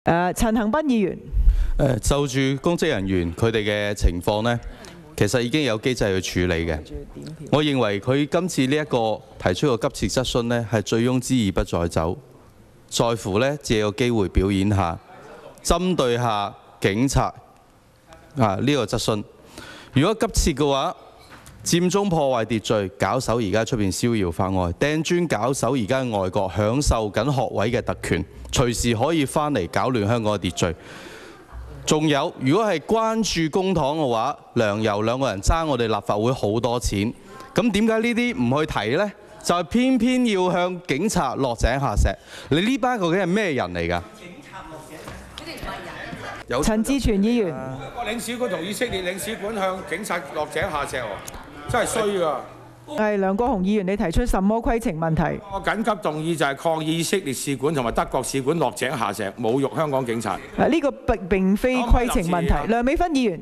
陳恒鑌議員。就住公職人員佢哋嘅情況呢，其實已經有機制去處理嘅。我認為佢今次呢一個提出個急切質詢呢，係醉翁之意不在酒，在乎呢借個機會表演下，針對下警察呢個質詢。如果急切嘅話，佔中破壞秩序，搞手而家出邊逍遙法外，掟磚搞手而家喺外國享受緊學位嘅特權，隨時可以翻嚟搞亂香港嘅秩序。仲有，如果係關注公帑嘅話，梁游兩個人爭我哋立法會好多錢，咁點解呢啲唔去提呢？就係偏偏要向警察落井下石。你呢班究竟係咩人嚟㗎？陳志全議員。個領事館同以色列領事館向警察落井下石喎，真係衰㗎！係梁國雄議員，你提出什麼規程問題？我緊急動議就係抗議以色列使館同埋德國使館落井下石，侮辱香港警察。呢個並非規程問題。梁美芬議員。